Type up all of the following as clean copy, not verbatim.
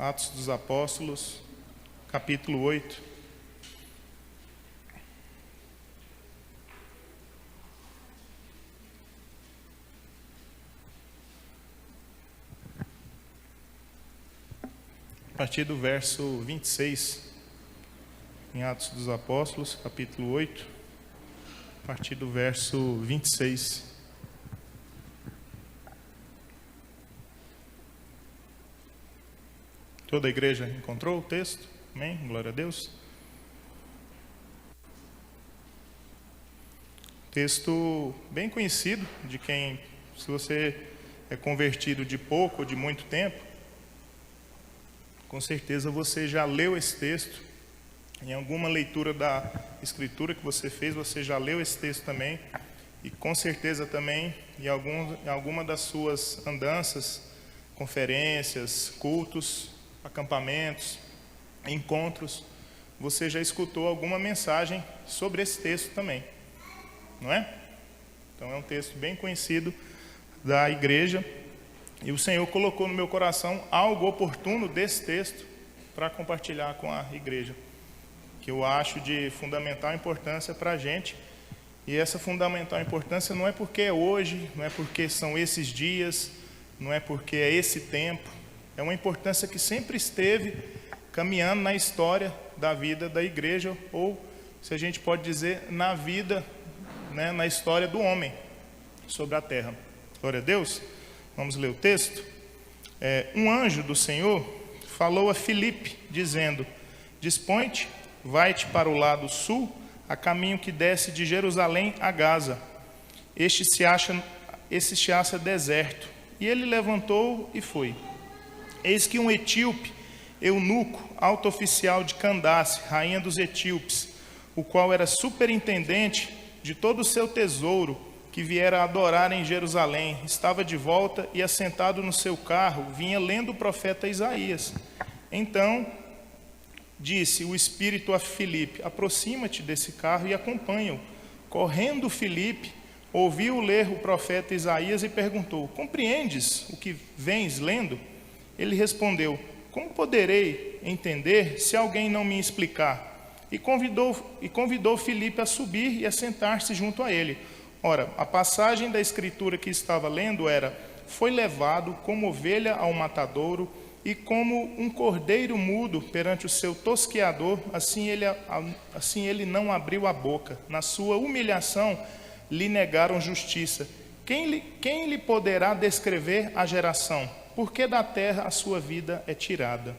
Atos dos Apóstolos, capítulo 8. A partir do verso 26, em Atos dos Apóstolos, capítulo 8, a partir do verso 26. Toda a igreja encontrou o texto? Amém? Glória a Deus. Texto bem conhecido de quem, se você é convertido de pouco ou de muito tempo, com certeza você já leu esse texto. Em alguma leitura da Escritura que você fez, você já leu esse texto também. E com certeza também, em alguma das suas andanças, conferências, cultos, acampamentos, encontros, você já escutou alguma mensagem sobre esse texto também, não é? Então é um texto bem conhecido da igreja, e o Senhor colocou no meu coração algo oportuno desse texto para compartilhar com a igreja, que eu acho de fundamental importância para a gente. E essa fundamental importância não é porque é hoje, não é porque são esses dias, não é porque é esse tempo. É uma importância que sempre esteve caminhando na história da vida da igreja, ou, se a gente pode dizer, na vida, né, na história do homem sobre a terra. Glória a Deus. Vamos ler o texto. Um anjo do Senhor falou a Filipe, dizendo: Dispõe-te, vai-te para o lado sul, a caminho que desce de Jerusalém a Gaza. Este se acha deserto. E ele levantou e foi. Eis que um etíope, eunuco, alto oficial de Candace, rainha dos etíopes, o qual era superintendente de todo o seu tesouro, que viera adorar em Jerusalém, estava de volta e, assentado no seu carro, vinha lendo o profeta Isaías. Então disse o Espírito a Filipe: Aproxima-te desse carro e acompanha-o. Correndo Filipe, ouviu ler o profeta Isaías e perguntou: Compreendes o que vens lendo? Ele respondeu: Como poderei entender se alguém não me explicar? E convidou Filipe a subir e a sentar-se junto a ele. Ora, a passagem da escritura que estava lendo era: Foi levado como ovelha ao matadouro, e como um cordeiro mudo perante o seu tosqueador, assim ele não abriu a boca. Na sua humilhação lhe negaram justiça. Quem lhe poderá descrever a geração? Porque da terra a sua vida é tirada.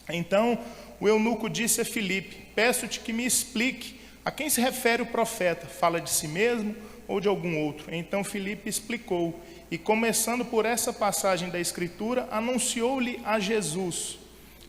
Então o eunuco disse a Filipe: Peço-te que me explique a quem se refere o profeta. Fala de si mesmo ou de algum outro? Então Filipe explicou, e começando por essa passagem da Escritura, anunciou-lhe a Jesus.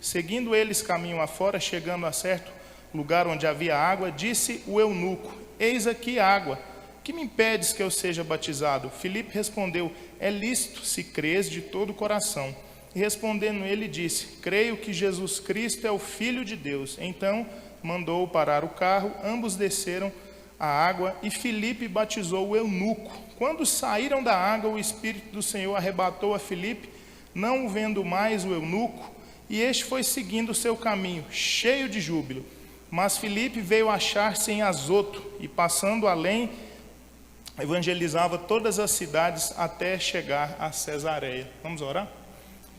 Seguindo eles caminho afora, chegando a certo lugar onde havia água, disse o eunuco: Eis aqui água. Que me impedes que eu seja batizado? Filipe respondeu: É lícito, se crês de todo o coração. E respondendo ele, disse: Creio que Jesus Cristo é o Filho de Deus. Então mandou parar o carro, ambos desceram a água, e Filipe batizou o eunuco. Quando saíram da água, o Espírito do Senhor arrebatou a Filipe, não vendo mais o eunuco, e este foi seguindo o seu caminho, cheio de júbilo. Mas Filipe veio achar-se em Azoto, e passando além, evangelizava todas as cidades até chegar a Cesareia. Vamos orar?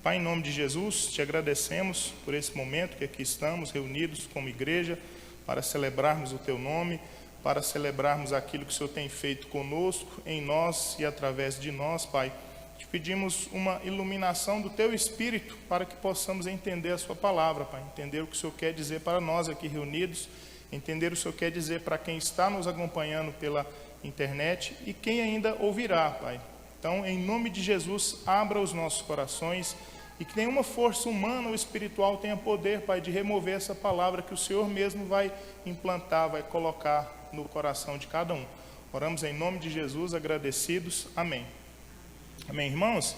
Pai, em nome de Jesus, te agradecemos por esse momento que aqui estamos reunidos como igreja para celebrarmos o teu nome, para celebrarmos aquilo que o Senhor tem feito conosco, em nós e através de nós, Pai. Te pedimos uma iluminação do teu Espírito para que possamos entender a sua palavra, Pai, entender o que o Senhor quer dizer para nós aqui reunidos, entender o que o Senhor quer dizer para quem está nos acompanhando pela internet e quem ainda ouvirá, Pai. Então, em nome de Jesus, abra os nossos corações e que nenhuma força humana ou espiritual tenha poder, Pai, de remover essa palavra que o Senhor mesmo vai implantar, vai colocar no coração de cada um. Oramos em nome de Jesus, agradecidos. Amém. Amém, irmãos?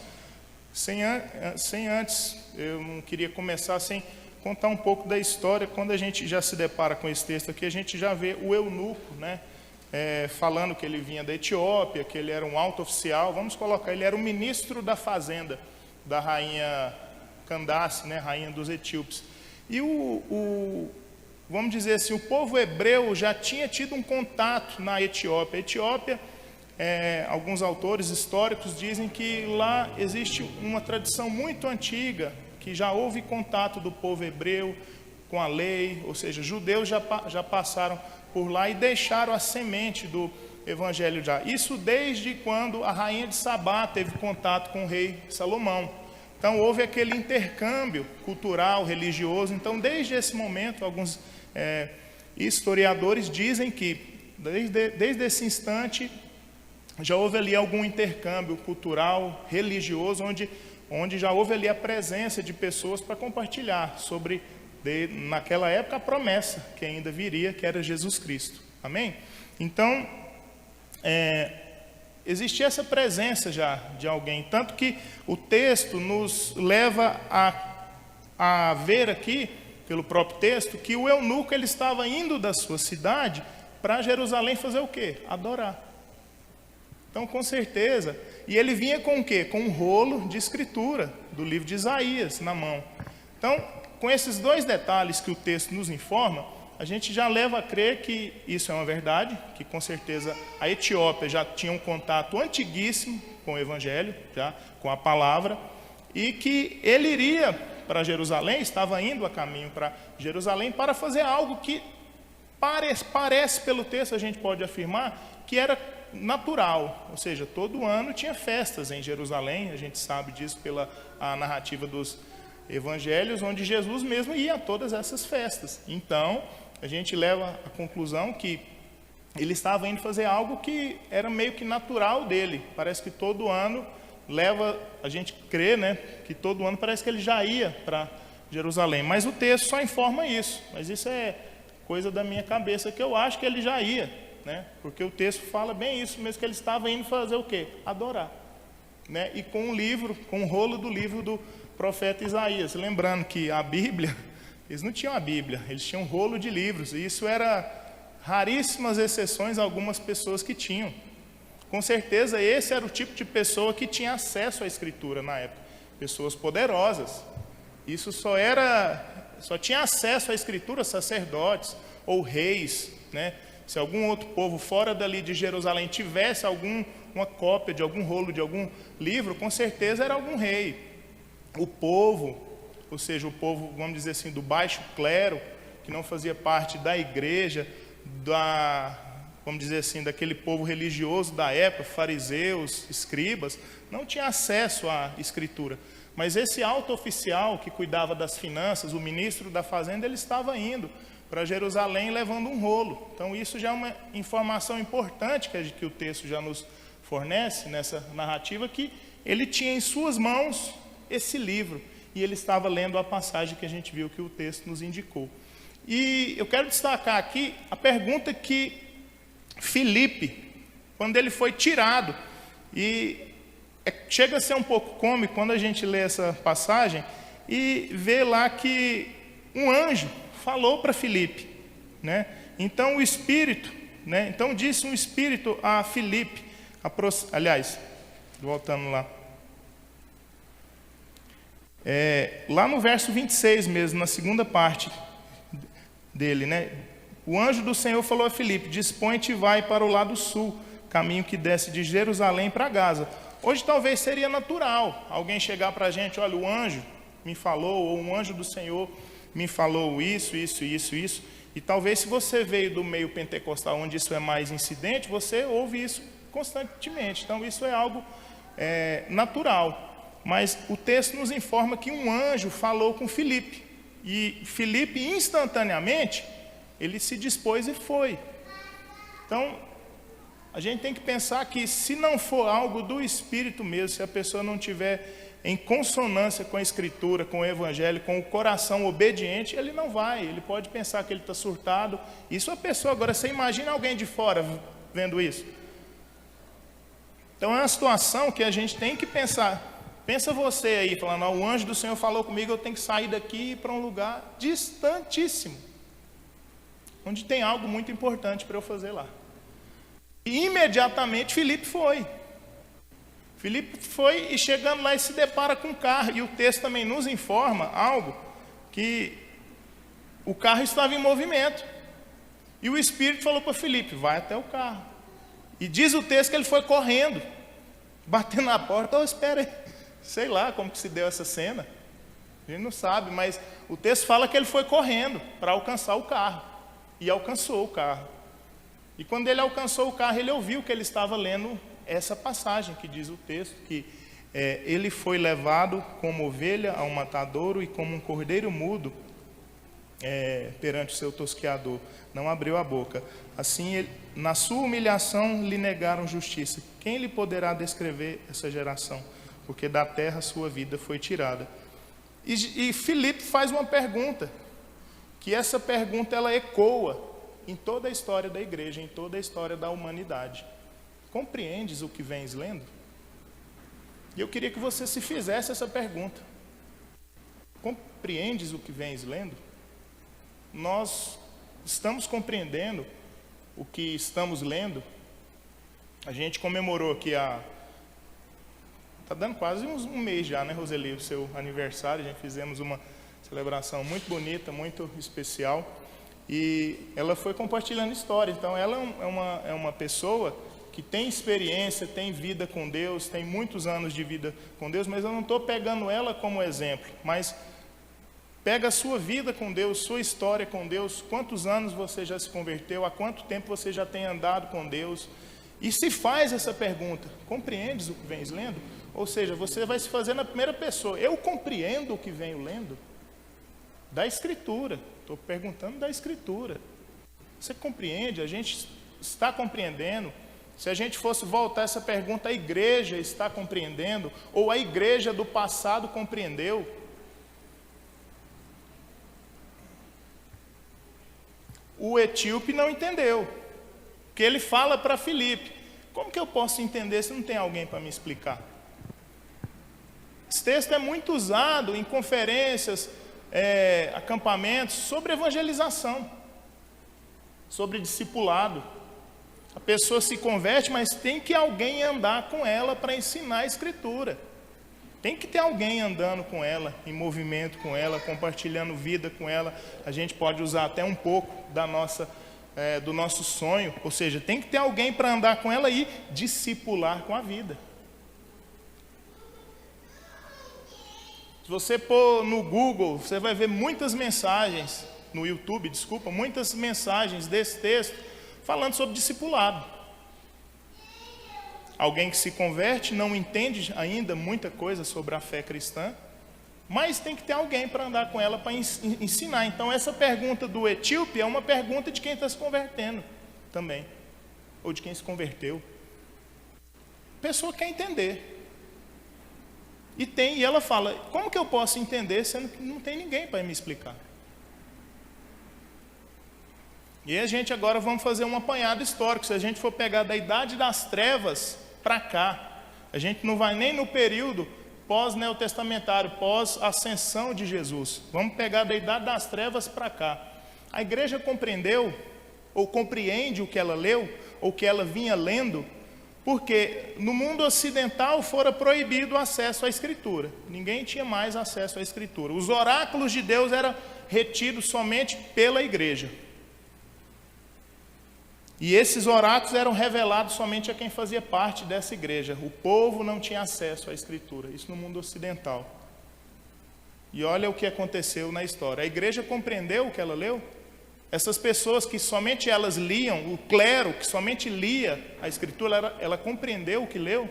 Sem antes, eu não queria começar sem contar um pouco da história. Quando a gente já se depara com esse texto aqui, a gente já vê o eunuco, né? Falando que ele vinha da Etiópia, que ele era um alto oficial. Vamos colocar, ele era o ministro da fazenda da rainha Candace, né, rainha dos etíopes. E vamos dizer assim, o povo hebreu já tinha tido um contato na Etiópia. A Etiópia, alguns autores históricos dizem que lá existe uma tradição muito antiga, que já houve contato do povo hebreu com a lei, ou seja, judeus já passaram por lá e deixaram a semente do evangelho já. Isso desde quando a rainha de Sabá teve contato com o rei Salomão. Então houve aquele intercâmbio cultural, religioso. Então desde esse momento, alguns historiadores dizem que desde esse instante já houve ali algum intercâmbio cultural, religioso, onde já houve ali a presença de pessoas para compartilhar sobre, naquela época, a promessa que ainda viria, que era Jesus Cristo. Amém? Então, existia essa presença já de alguém, tanto que o texto nos leva a ver aqui, pelo próprio texto, que o eunuco ele estava indo da sua cidade para Jerusalém fazer o quê? Adorar. Então, com certeza, e ele vinha com o quê? Com um rolo de escritura do livro de Isaías na mão. Então, com esses dois detalhes que o texto nos informa, a gente já leva a crer que isso é uma verdade, que com certeza a Etiópia já tinha um contato antiguíssimo com o Evangelho, já com a palavra, e que ele iria para Jerusalém, estava indo a caminho para Jerusalém para fazer algo que parece pelo texto, a gente pode afirmar, que era natural, ou seja, todo ano tinha festas em Jerusalém, a gente sabe disso pela narrativa dos evangelhos, onde Jesus mesmo ia a todas essas festas. Então, a gente leva à conclusão que ele estava indo fazer algo que era meio que natural dele. Parece que todo ano leva, a gente crê, né, que todo ano parece que ele já ia para Jerusalém. Mas o texto só informa isso, mas isso é coisa da minha cabeça, que eu acho que ele já ia, né? Porque o texto fala bem isso mesmo, que ele estava indo fazer o quê? Adorar, né? E com um livro, com um rolo do livro do profeta Isaías. Lembrando que a Bíblia, eles não tinham a Bíblia, eles tinham um rolo de livros, e isso era raríssimas exceções, algumas pessoas que tinham. Com certeza esse era o tipo de pessoa que tinha acesso à escritura na época, pessoas poderosas. Isso só tinha acesso à escritura sacerdotes ou reis, né? Se algum outro povo fora dali de Jerusalém tivesse uma cópia de algum rolo, de algum livro, com certeza era algum rei. O povo, ou seja, o povo, vamos dizer assim, do baixo clero, que não fazia parte da igreja, vamos dizer assim, daquele povo religioso da época, fariseus, escribas, não tinha acesso à escritura. Mas esse alto oficial que cuidava das finanças, o ministro da fazenda, ele estava indo para Jerusalém levando um rolo. Então isso já é uma informação importante que o texto já nos fornece nessa narrativa, que ele tinha em suas mãos esse livro, e ele estava lendo a passagem que a gente viu que o texto nos indicou. E eu quero destacar aqui a pergunta que Filipe, quando ele foi tirado, e chega a ser um pouco cômico quando a gente lê essa passagem e vê lá que um anjo falou para Filipe, né? Então o Espírito, né? Então disse um Espírito a Filipe, aliás, voltando lá, lá no verso 26 mesmo, na segunda parte dele, né? O anjo do Senhor falou a Filipe: dispõe-te e vai para o lado sul, caminho que desce de Jerusalém para Gaza. Hoje talvez seria natural alguém chegar para a gente: olha, o anjo me falou, ou um anjo do Senhor me falou isso. E talvez, se você veio do meio pentecostal, onde isso é mais incidente, você ouve isso constantemente. Então isso é algo natural. Mas o texto nos informa que um anjo falou com Filipe, e Filipe instantaneamente ele se dispôs e foi. Então a gente tem que pensar que, se não for algo do Espírito mesmo, se a pessoa não tiver em consonância com a Escritura, com o Evangelho, com o coração obediente, ele não vai. Ele pode pensar que ele está surtado. Isso a pessoa, agora você imagina alguém de fora vendo isso. Então é uma situação que a gente tem que pensar. Pensa você aí, falando: o anjo do Senhor falou comigo, eu tenho que sair daqui e ir para um lugar distantíssimo, onde tem algo muito importante para eu fazer lá. E imediatamente Filipe foi. Filipe foi e chegando lá e se depara com o carro. E o texto também nos informa algo, que o carro estava em movimento. E o Espírito falou para Filipe, vai até o carro. E diz o texto que ele foi correndo, batendo na porta. Oh, espera aí, sei lá como que se deu essa cena. A gente não sabe, mas o texto fala que ele foi correndo para alcançar o carro. E alcançou o carro. E quando ele alcançou o carro, ele ouviu que ele estava lendo essa passagem que diz o texto, que ele foi levado como ovelha ao matadouro e como um cordeiro mudo perante o seu tosqueador, não abriu a boca. Assim, na sua humilhação lhe negaram justiça. Quem lhe poderá descrever essa geração? Porque da terra sua vida foi tirada. E Filipe faz uma pergunta, que essa pergunta ela ecoa em toda a história da igreja, em toda a história da humanidade. Compreendes o que vens lendo? E eu queria que você se fizesse essa pergunta. Compreendes o que vens lendo? Nós estamos compreendendo o que estamos lendo? A gente comemorou aqui está dando quase um mês já, né, Roseli, o seu aniversário. A gente fizemos uma celebração muito bonita, muito especial. E ela foi compartilhando história. Então ela é uma pessoa que tem experiência, tem vida com Deus, tem muitos anos de vida com Deus, mas eu não estou pegando ela como exemplo, mas pega a sua vida com Deus, sua história com Deus, quantos anos você já se converteu, há quanto tempo você já tem andado com Deus, e se faz essa pergunta, compreendes o que vens lendo? Ou seja, você vai se fazer na primeira pessoa, eu compreendo o que venho lendo? Da Escritura, estou perguntando da Escritura. Você compreende? A gente está compreendendo? Se a gente fosse voltar essa pergunta, a igreja está compreendendo? Ou a igreja do passado compreendeu? O etíope não entendeu. Porque ele fala para Filipe, como que eu posso entender se não tem alguém para me explicar? Esse texto é muito usado em conferências, acampamentos, sobre evangelização, sobre discipulado. A pessoa se converte, mas tem que alguém andar com ela para ensinar a Escritura. Tem que ter alguém andando com ela, em movimento com ela, compartilhando vida com ela. A gente pode usar até um pouco do nosso sonho, ou seja, tem que ter alguém para andar com ela e discipular com a vida. Se você pôr no Google, você vai ver muitas mensagens, no YouTube, desculpa, muitas mensagens desse texto, falando sobre discipulado. Alguém que se converte não entende ainda muita coisa sobre a fé cristã, mas tem que ter alguém para andar com ela, para ensinar. Então essa pergunta do etíope é uma pergunta de quem está se convertendo também, ou de quem se converteu. A pessoa quer entender. E ela fala, como que eu posso entender sendo que não tem ninguém para me explicar? E a gente agora vamos fazer um apanhado histórico. Se a gente for pegar da Idade das Trevas para cá, a gente não vai nem no período pós-neotestamentário, pós-ascensão de Jesus. Vamos pegar da Idade das Trevas para cá. A igreja compreendeu, ou compreende o que ela leu, ou o que ela vinha lendo, porque no mundo ocidental fora proibido o acesso à Escritura. Ninguém tinha mais acesso à Escritura. Os oráculos de Deus eram retidos somente pela igreja. E esses oráculos eram revelados somente a quem fazia parte dessa igreja. O povo não tinha acesso à Escritura, isso no mundo ocidental. E olha o que aconteceu na história. A igreja compreendeu o que ela leu? Essas pessoas que somente elas liam, o clero que somente lia a Escritura, ela compreendeu o que leu?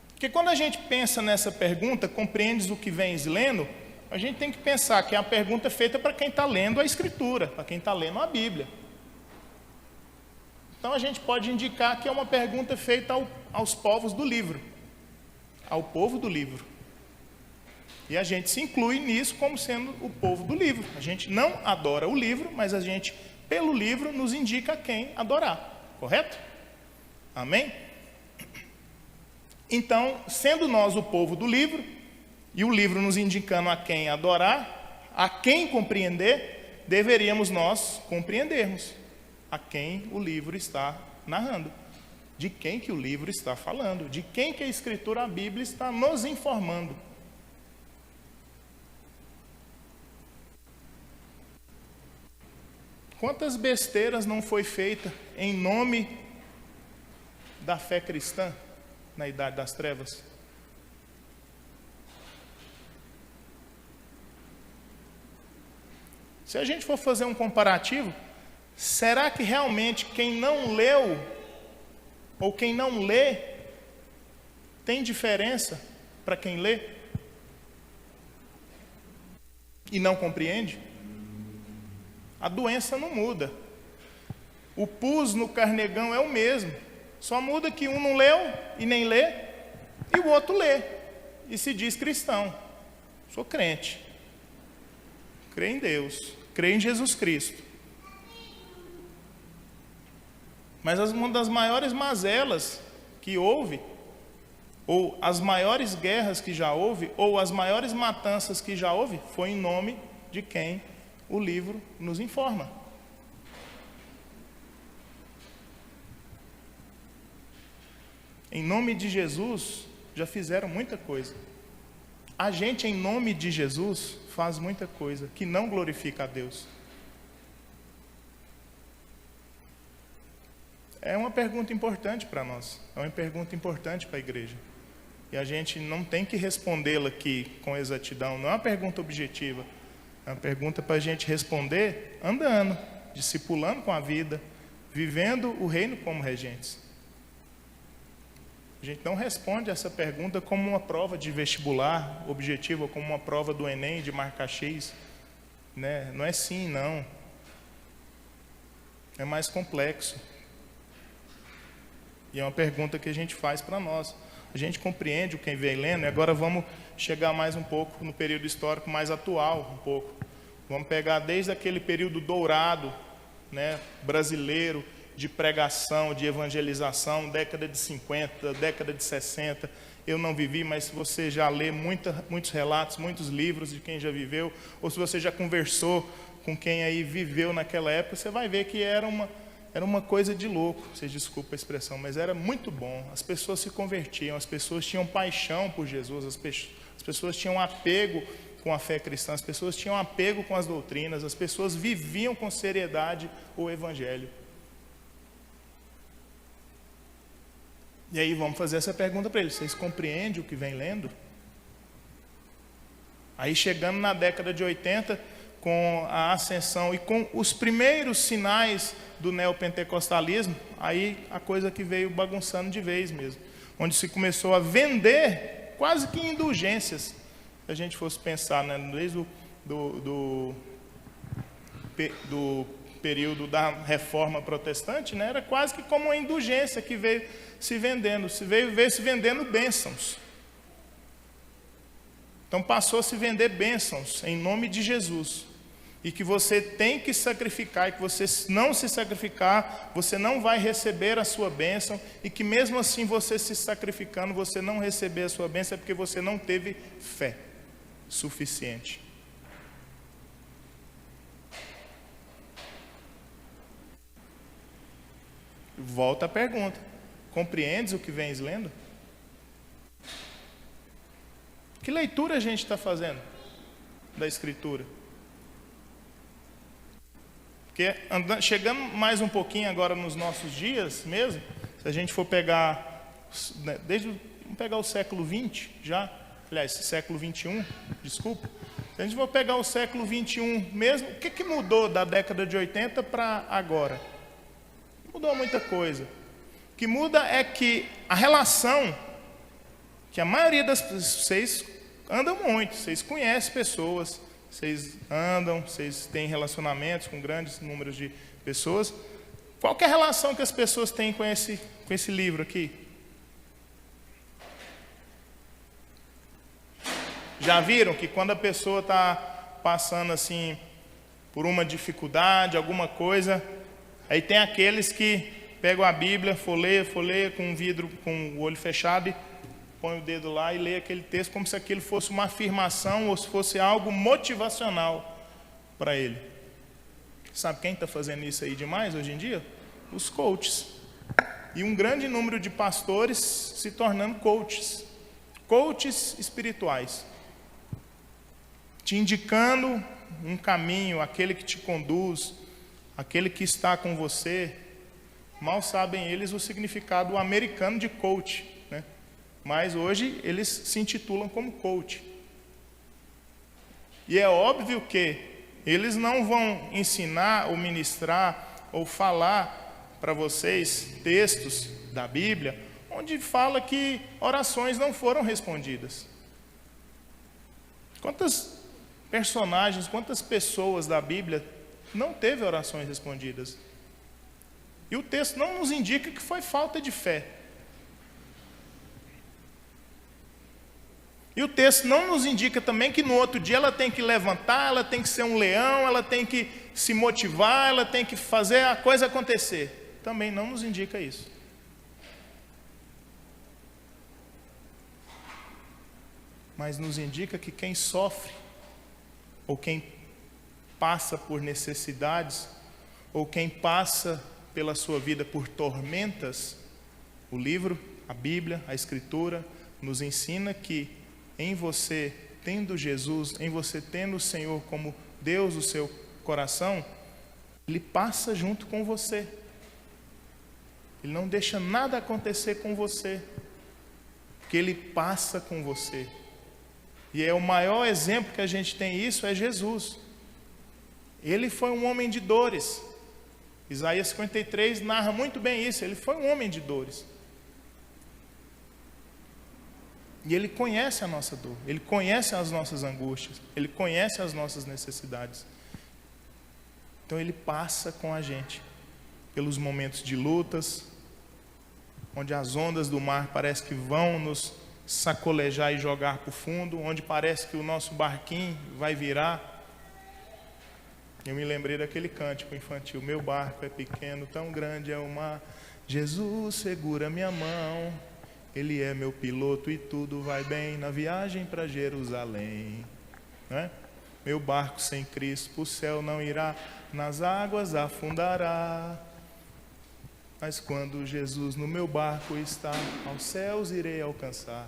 Porque quando a gente pensa nessa pergunta, compreendes o que vens lendo? A gente tem que pensar que é uma pergunta feita para quem está lendo a Escritura, para quem está lendo a Bíblia. Então a gente pode indicar que é uma pergunta feita aos povos do livro, ao povo do livro. E a gente se inclui nisso como sendo o povo do livro. A gente não adora o livro, mas a gente, pelo livro, nos indica quem adorar. Correto? Amém? Então, sendo nós o povo do livro, e o livro nos indicando a quem adorar, a quem compreender, deveríamos nós compreendermos a quem o livro está narrando. de quem que o livro está falando, de quem que a Escritura, a Bíblia, está nos informando. Quantas besteiras não foi feita em nome da fé cristã na Idade das Trevas? Se a gente for fazer um comparativo, será que realmente quem não leu ou quem não lê tem diferença para quem lê e não compreende? A doença não muda. O pus no carnegão é o mesmo. Só muda que um não leu e nem lê, e o outro lê e se diz cristão. Sou crente. Creio em Deus. Creio em Jesus Cristo. Mas uma das maiores mazelas que houve, ou as maiores guerras que já houve, ou as maiores matanças que já houve, foi em nome de quem o livro nos informa. Em nome de Jesus, já fizeram muita coisa. A gente, em nome de Jesus, faz muita coisa que não glorifica a Deus. É uma pergunta importante para nós, é uma pergunta importante para a igreja. E a gente não tem que respondê-la aqui com exatidão, não é uma pergunta objetiva. É uma pergunta para a gente responder andando, discipulando com a vida, vivendo o reino como regentes. A gente não responde essa pergunta como uma prova de vestibular objetiva, como uma prova do Enem de marca X, né? Não é sim, não. É mais complexo. E é uma pergunta que a gente faz para nós. A gente compreende o que vem lendo, e agora vamos chegar mais um pouco no período histórico mais atual, um pouco. Vamos pegar desde aquele período dourado, né, brasileiro, de pregação, de evangelização, década de 50, década de 60. Eu não vivi, mas se você já lê muitos relatos, muitos livros de quem já viveu, ou se você já conversou com quem aí viveu naquela época, você vai ver que era uma coisa de louco, vocês desculpem a expressão, mas era muito bom. As pessoas se convertiam, as pessoas tinham paixão por Jesus, as pessoas tinham apego com a fé cristã, as pessoas tinham apego com as doutrinas, as pessoas viviam com seriedade o Evangelho. E aí vamos fazer essa pergunta para eles: vocês compreendem o que vem lendo? Aí chegando na década de 80, com a ascensão e com os primeiros sinais do neopentecostalismo, aí a coisa que veio bagunçando de vez mesmo, onde se começou a vender quase que indulgências, se a gente fosse pensar, né, desde do período da Reforma Protestante, né, era quase que como uma indulgência que veio se vendendo, veio se vendendo bênçãos. Então passou a se vender bênçãos em nome de Jesus. E que você tem que sacrificar, e que você não se sacrificar, você não vai receber a sua bênção, e que mesmo assim você se sacrificando, você não receber a sua bênção, é porque você não teve fé suficiente. Volta a pergunta: compreendes o que vens lendo? Que leitura a gente está fazendo da Escritura? Porque chegando mais um pouquinho agora nos nossos dias mesmo, se a gente for pegar, vamos pegar o século XX já, aliás, século XXI, desculpa. Se a gente for pegar o século XXI mesmo, o que mudou da década de 80 para agora? Mudou muita coisa. O que muda é que a relação, que a maioria das pessoas, vocês andam muito, vocês conhecem pessoas, vocês andam, vocês têm relacionamentos com grandes números de pessoas. Qual que é a relação que as pessoas têm com esse livro aqui? Já viram que quando a pessoa está passando assim por uma dificuldade, alguma coisa, aí tem aqueles que pegam a Bíblia, folheia com um vidro, com o olho fechado e põe o dedo lá e lê aquele texto como se aquilo fosse uma afirmação ou se fosse algo motivacional para ele. Sabe quem está fazendo isso aí demais hoje em dia? Os coaches. e um grande número de pastores se tornando coaches espirituais, te indicando um caminho, aquele que te conduz, aquele que está com você. Mal sabem eles o significado americano de coach, né? Mas hoje eles se intitulam como coach. E é óbvio que eles não vão ensinar ou ministrar ou falar para vocês textos da Bíblia onde fala que orações não foram respondidas. Quantas personagens, quantas pessoas da Bíblia não teve orações respondidas? E o texto não nos indica que foi falta de fé. E o texto não nos indica também que no outro dia ela tem que levantar, ela tem que ser um leão, ela tem que se motivar, ela tem que fazer a coisa acontecer. Também não nos indica isso. Mas nos indica que quem sofre, ou quem passa por necessidades, ou quem passa pela sua vida por tormentas, o livro, a Bíblia, a Escritura, nos ensina que em você tendo Jesus, em você tendo o Senhor como Deus no seu coração, Ele passa junto com você. Ele não deixa nada acontecer com você, porque Ele passa com você. E é o maior exemplo que a gente tem isso, é Jesus. Ele foi um homem de dores. Isaías 53 narra muito bem isso, ele foi um homem de dores. E Ele conhece a nossa dor, Ele conhece as nossas angústias, Ele conhece as nossas necessidades. Então Ele passa com a gente pelos momentos de lutas, onde as ondas do mar parecem que vão nos sacolejar e jogar para o fundo, onde parece que o nosso barquinho vai virar. Eu me lembrei daquele cântico infantil: meu barco é pequeno, tão grande é o mar, Jesus segura minha mão, Ele é meu piloto e tudo vai bem na viagem para Jerusalém, né? Meu barco sem Cristo para o céu não irá, nas águas afundará, mas quando Jesus no meu barco está, aos céus irei alcançar.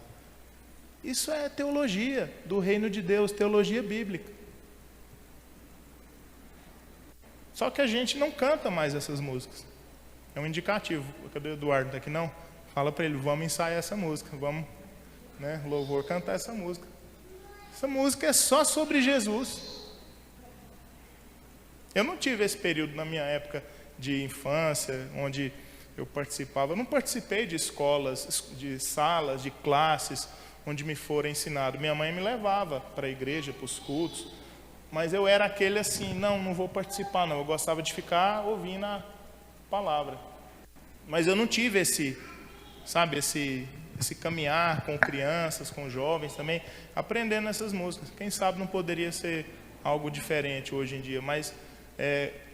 Isso é teologia do reino de Deus, teologia bíblica. Só que a gente não canta mais essas músicas. É um indicativo. Cadê o Eduardo? Está aqui não? Fala para ele, vamos ensaiar essa música, vamos, né, louvor, cantar essa música. Essa música é só sobre Jesus. Eu não tive esse período na minha época de infância, onde eu participava. Eu não participei de escolas, de salas, de classes, onde me foram ensinado. Minha mãe me levava para a igreja, para os cultos, mas eu era aquele assim, não vou participar não. Eu gostava de ficar ouvindo a palavra. Mas eu não tive esse caminhar com crianças, com jovens também, aprendendo essas músicas. Quem sabe não poderia ser algo diferente hoje em dia, mas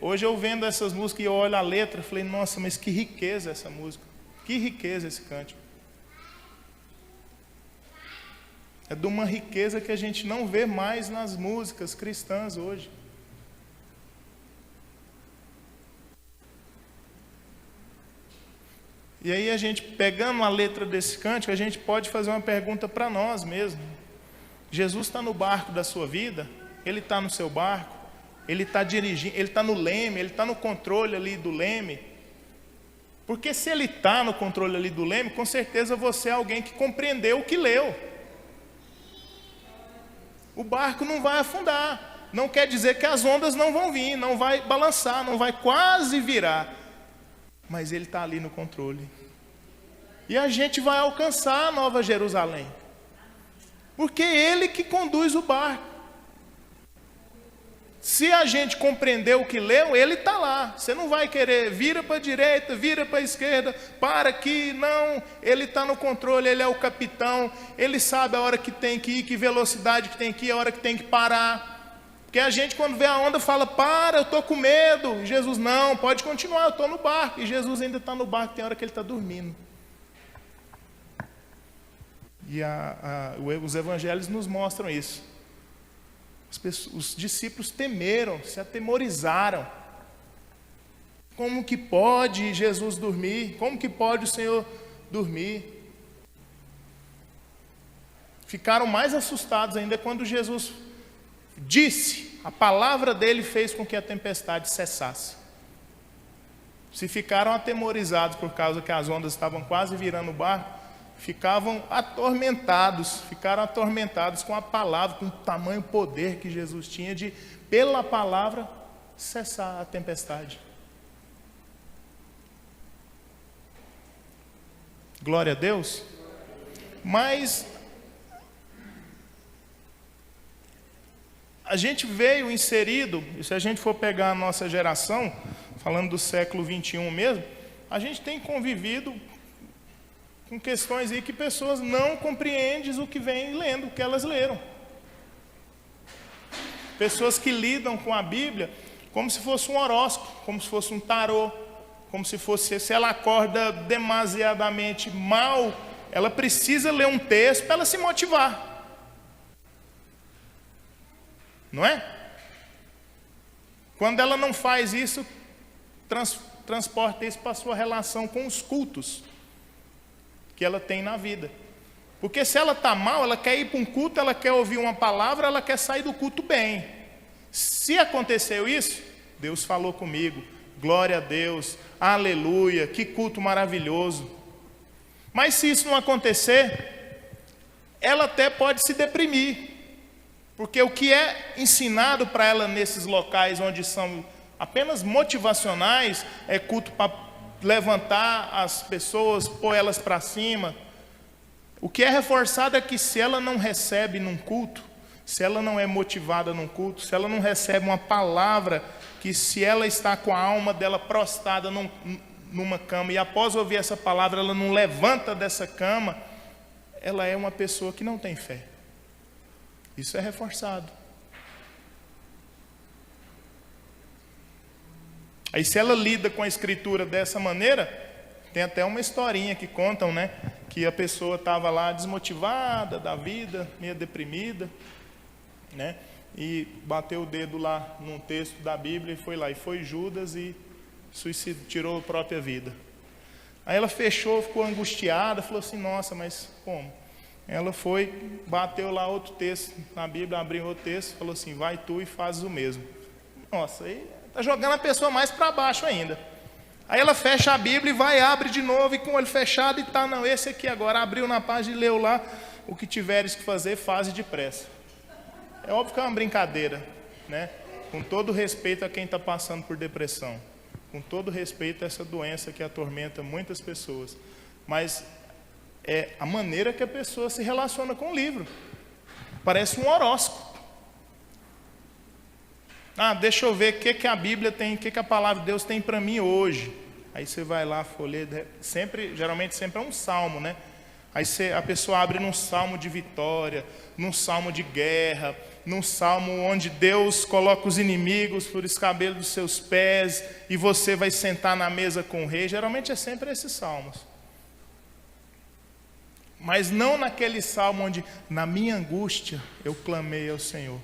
hoje eu vendo essas músicas e eu olho a letra, falei, nossa, mas que riqueza essa música, que riqueza esse cântico. É de uma riqueza que a gente não vê mais nas músicas cristãs hoje. E aí a gente, pegando a letra desse cântico, a gente pode fazer uma pergunta para nós mesmos. Jesus está no barco da sua vida? Ele está no seu barco? Ele está dirigindo, ele está no leme, ele está no controle ali do leme? Porque se ele está no controle ali do leme, com certeza você é alguém que compreendeu o que leu. O barco não vai afundar. Não quer dizer que as ondas não vão vir, não vai balançar, não vai quase virar. Mas Ele está ali no controle. E a gente vai alcançar a Nova Jerusalém. Porque é Ele que conduz o barco. Se a gente compreendeu o que leu, Ele está lá. Você não vai querer, vira para a direita, vira para a esquerda, para aqui, não. Ele está no controle, Ele é o capitão. Ele sabe a hora que tem que ir, que velocidade que tem que ir, a hora que tem que parar. Porque a gente, quando vê a onda, fala, para, eu estou com medo. E Jesus, não, pode continuar, eu estou no barco. E Jesus ainda está no barco, tem hora que Ele está dormindo. E os evangelhos nos mostram isso. Os discípulos temeram, se atemorizaram. Como que pode Jesus dormir? Como que pode o Senhor dormir? Ficaram mais assustados ainda quando Jesus disse, a palavra dele fez com que a tempestade cessasse. Se ficaram atemorizados por causa que as ondas estavam quase virando o barco, ficaram atormentados com a palavra, com o tamanho poder que Jesus tinha de, pela palavra, cessar a tempestade. Glória a Deus. Mas a gente veio inserido, e se a gente for pegar a nossa geração, falando do século 21 mesmo, a gente tem convivido com questões aí que pessoas não compreendem o que vem lendo, o que elas leram. Pessoas que lidam com a Bíblia como se fosse um horóscopo, como se fosse um tarô, como se fosse, se ela acorda demasiadamente mal, ela precisa ler um texto para ela se motivar. Não é? Quando ela não faz isso, transporta isso para a sua relação com os cultos que ela tem na vida. Porque se ela está mal, ela quer ir para um culto, ela quer ouvir uma palavra, ela quer sair do culto bem. Se aconteceu isso, Deus falou comigo, glória a Deus, aleluia, que culto maravilhoso. Mas se isso não acontecer, ela até pode se deprimir. Porque o que é ensinado para ela nesses locais onde são apenas motivacionais, é culto para levantar as pessoas, pôr elas para cima. O que é reforçado é que se ela não recebe num culto, se ela não é motivada num culto, se ela não recebe uma palavra, que se ela está com a alma dela prostrada numa cama, e após ouvir essa palavra ela não levanta dessa cama, ela é uma pessoa que não tem fé. Isso é reforçado. Aí se ela lida com a escritura dessa maneira, tem até uma historinha que contam, né? Que a pessoa estava lá desmotivada da vida, meio deprimida, né? E bateu o dedo lá num texto da Bíblia e foi lá. E foi Judas e tirou a própria vida. Aí ela fechou, ficou angustiada, falou assim, nossa, mas como? Ela foi, bateu lá outro texto na Bíblia, abriu outro texto, falou assim, vai tu e fazes o mesmo. Nossa, aí está jogando a pessoa mais para baixo ainda. Aí ela fecha a Bíblia e vai, abre de novo, e com o olho fechado, e tá, não, esse aqui agora, abriu na página e leu lá, o que tiveres que fazer, faze depressa. É óbvio que é uma brincadeira, né? Com todo respeito a quem está passando por depressão, com todo respeito a essa doença que atormenta muitas pessoas, mas é a maneira que a pessoa se relaciona com o livro. Parece um horóscopo. Ah, deixa eu ver o que a Bíblia tem, o que a palavra de Deus tem para mim hoje. Aí você vai lá, folheia, geralmente sempre é um salmo, né? Aí a pessoa abre num salmo de vitória, num salmo de guerra, num salmo onde Deus coloca os inimigos por escabelo dos seus pés, e você vai sentar na mesa com o rei. Geralmente é sempre esses salmos. Mas não naquele salmo onde, na minha angústia, eu clamei ao Senhor,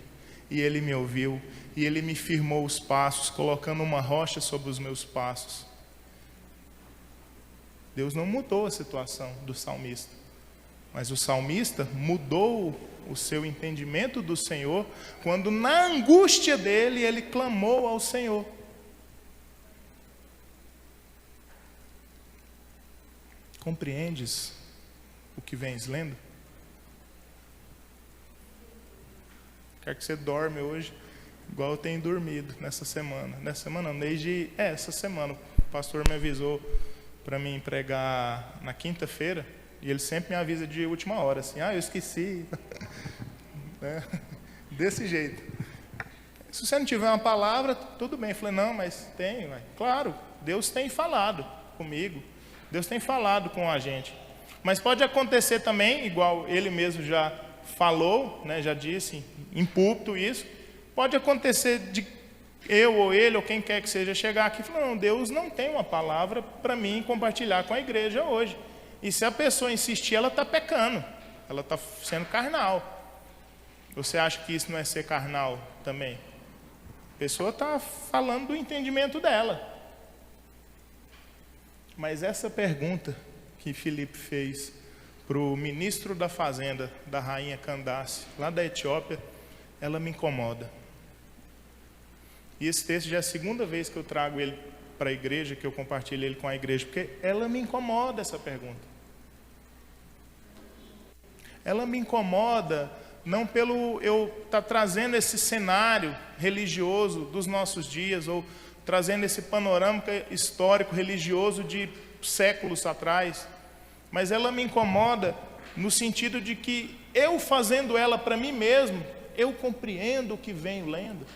e Ele me ouviu, e Ele me firmou os passos, colocando uma rocha sobre os meus passos. Deus não mudou a situação do salmista, mas o salmista mudou o seu entendimento do Senhor, quando na angústia dele, ele clamou ao Senhor. Compreendes o que vens lendo? Quero que você dorme hoje igual eu tenho dormido nessa semana. Nessa semana não, desde essa semana. O pastor me avisou para mim pregar na quinta-feira, e ele sempre me avisa de última hora, assim, eu esqueci. Né? Desse jeito. Se você não tiver uma palavra, tudo bem. Eu falei, não, mas tem, vai. Claro, Deus tem falado comigo, Deus tem falado com a gente. Mas pode acontecer também, igual ele mesmo já falou, né, já disse em púlpito isso, pode acontecer de eu ou ele ou quem quer que seja chegar aqui e falar, não, Deus não tem uma palavra para mim compartilhar com a igreja hoje. E se a pessoa insistir, ela está pecando, ela está sendo carnal. Você acha que isso não é ser carnal também? A pessoa está falando do entendimento dela. Mas essa pergunta que Filipe fez para o ministro da Fazenda da rainha Candace, lá da Etiópia, ela me incomoda. E esse texto já é a segunda vez que eu trago ele para a igreja, que eu compartilho ele com a igreja, porque ela me incomoda, essa pergunta. Ela me incomoda não pelo eu estar trazendo esse cenário religioso dos nossos dias, ou trazendo esse panorama histórico religioso de séculos atrás, mas ela me incomoda no sentido de que eu fazendo ela para mim mesmo, eu compreendo o que venho lendo.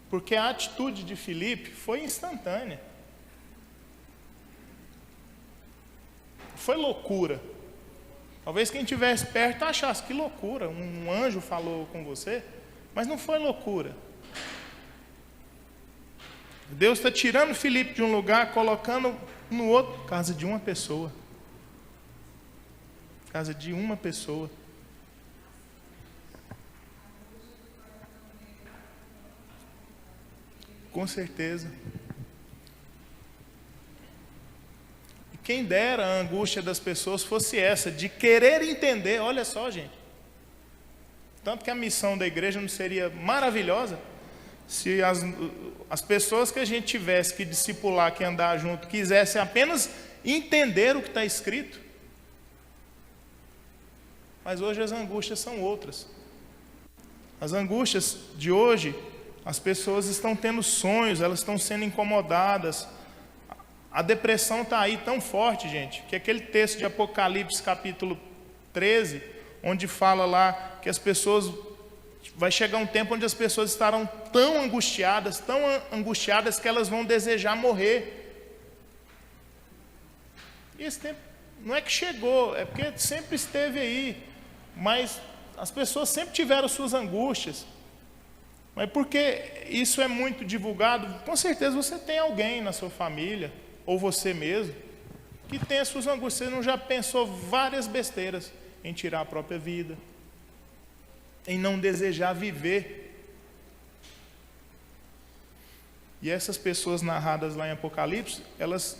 Porque a atitude de Filipe foi instantânea. Foi loucura. Talvez quem estivesse perto achasse que loucura, um anjo falou com você, mas não foi loucura. Deus está tirando Filipe de um lugar, colocando no outro, casa de uma pessoa. Casa de uma pessoa. Com certeza. E quem dera a angústia das pessoas fosse essa, de querer entender. Olha só, gente. Tanto que a missão da igreja não seria maravilhosa se as pessoas que a gente tivesse que discipular, que andar junto, quisessem apenas entender o que está escrito. Mas hoje as angústias são outras. As angústias de hoje, as pessoas estão tendo sonhos, elas estão sendo incomodadas. A depressão está aí tão forte, gente, que aquele texto de Apocalipse capítulo 13, onde fala lá que as pessoas, vai chegar um tempo onde as pessoas estarão tão angustiadas que elas vão desejar morrer. E esse tempo não é que chegou, é porque sempre esteve aí, mas as pessoas sempre tiveram suas angústias. Mas porque isso é muito divulgado, com certeza você tem alguém na sua família, ou você mesmo, que tem as suas angústias. Você não já pensou várias besteiras em tirar a própria vida, em não desejar viver. E essas pessoas narradas lá em Apocalipse, elas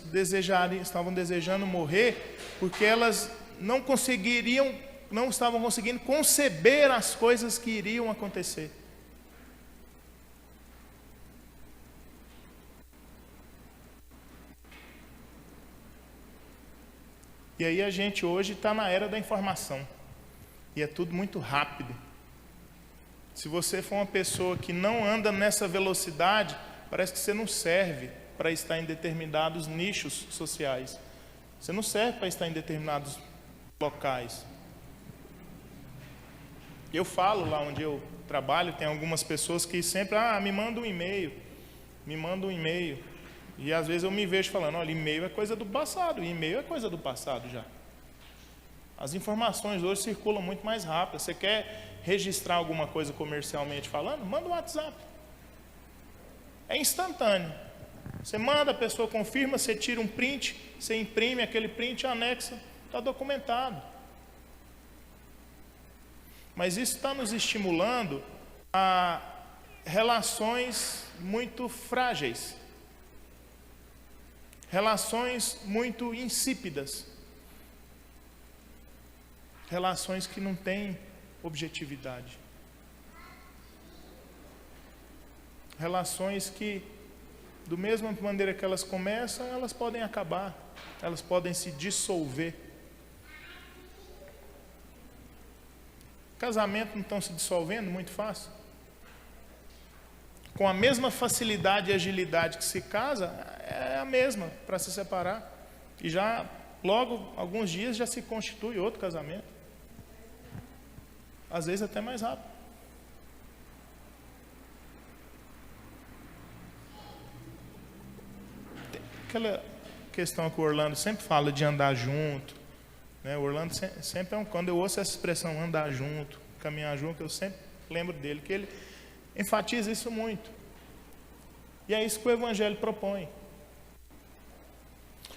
estavam desejando morrer, porque elas não estavam conseguindo conceber as coisas que iriam acontecer. E aí a gente hoje está na era da informação. E é tudo muito rápido. Se você for uma pessoa que não anda nessa velocidade, parece que você não serve para estar em determinados nichos sociais. Você não serve para estar em determinados locais. Eu falo lá onde eu trabalho, tem algumas pessoas que sempre, me manda um e-mail, me manda um e-mail. E às vezes eu me vejo falando, olha, e-mail é coisa do passado, e-mail é coisa do passado já. As informações hoje circulam muito mais rápido. Você quer registrar alguma coisa comercialmente falando? Manda um WhatsApp. É instantâneo. Você manda, a pessoa confirma, você tira um print, você imprime aquele print, anexa, está documentado. Mas isso está nos estimulando a relações muito frágeis. Relações muito insípidas. Relações que não têm objetividade. Relações que, da mesma maneira que elas começam, elas podem acabar. Elas podem se dissolver. Casamentos não estão se dissolvendo muito fácil? Com a mesma facilidade e agilidade que se casa, é a mesma para se separar. E já, logo, alguns dias, já se constitui outro casamento. Às vezes até mais rápido. Tem aquela questão que o Orlando sempre fala de andar junto. Né? O Orlando sempre quando eu ouço essa expressão, andar junto, caminhar junto, eu sempre lembro dele, que ele enfatiza isso muito. E é isso que o Evangelho propõe.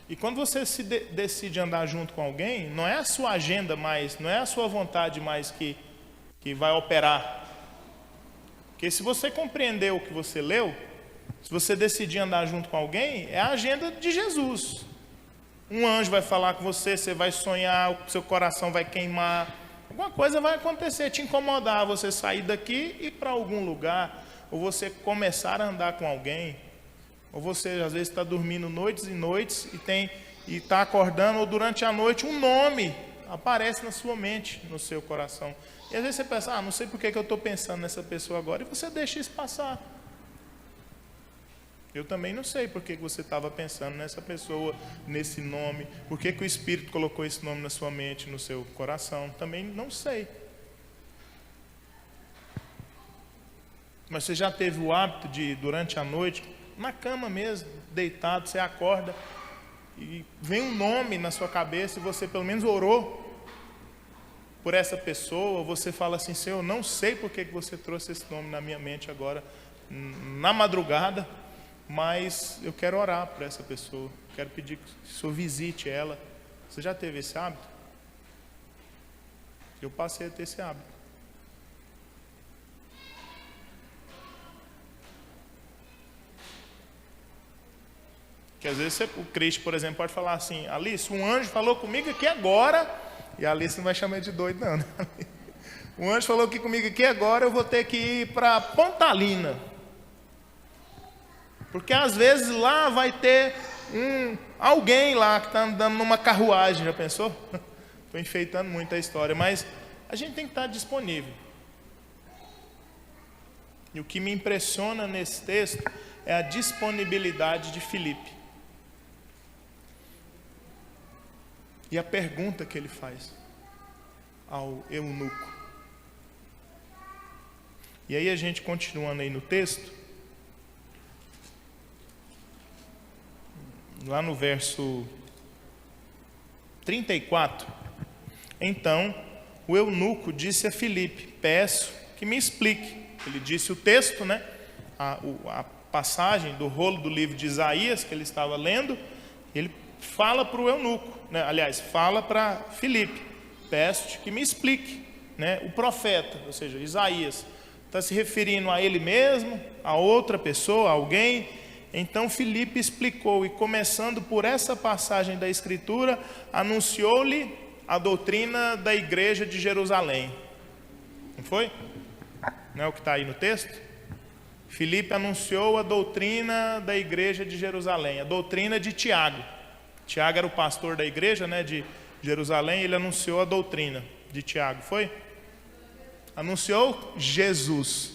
E quando você decide andar junto com alguém, não é a sua agenda mais, não é a sua vontade mais que que vai operar. Porque se você compreender o que você leu, se você decidir andar junto com alguém, é a agenda de Jesus. Um anjo vai falar com você, você vai sonhar, o seu coração vai queimar, alguma coisa vai acontecer, te incomodar, você sair daqui e ir para algum lugar, ou você começar a andar com alguém, ou você às vezes está dormindo noites e noites e está acordando, ou durante a noite um nome aparece na sua mente, no seu coração. E às vezes você pensa, não sei por que eu estou pensando nessa pessoa agora, e você deixa isso passar. Eu também não sei por que você estava pensando nessa pessoa, nesse nome, por que o Espírito colocou esse nome na sua mente, no seu coração, também não sei. Mas você já teve o hábito de, durante a noite, na cama mesmo, deitado, você acorda e vem um nome na sua cabeça e você pelo menos orou por essa pessoa, você fala assim, Senhor, não sei por que você trouxe esse nome na minha mente agora, na madrugada, mas eu quero orar por essa pessoa, quero pedir que o Senhor visite ela. Você já teve esse hábito? Eu passei a ter esse hábito. Que às vezes o crente, por exemplo, pode falar assim, Alice, um anjo falou comigo aqui agora, e a Alice não vai chamar de doido não, né? Um anjo falou aqui comigo aqui agora, eu vou ter que ir para Pontalina. Porque às vezes lá vai ter alguém lá que está andando numa carruagem, já pensou? Estou enfeitando muito a história, mas a gente tem que estar disponível. E o que me impressiona nesse texto é a disponibilidade de Filipe. E a pergunta que ele faz ao eunuco. E aí a gente continuando aí no texto, lá no verso 34, então o eunuco disse a Filipe, peço que me explique. Ele disse o texto, né? A passagem do rolo do livro de Isaías que ele estava lendo, ele fala para o eunuco, né? Aliás, fala para Filipe, peço que me explique, né? O profeta, ou seja, Isaías, está se referindo a ele mesmo, a outra pessoa, a alguém. Então Filipe explicou, e começando por essa passagem da Escritura, anunciou-lhe a doutrina da igreja de Jerusalém. Não foi? Não é o que está aí no texto? Filipe anunciou a doutrina da igreja de Jerusalém, a doutrina de Tiago. Tiago era o pastor da igreja, né, de Jerusalém, ele anunciou a doutrina de Tiago, foi? Anunciou Jesus.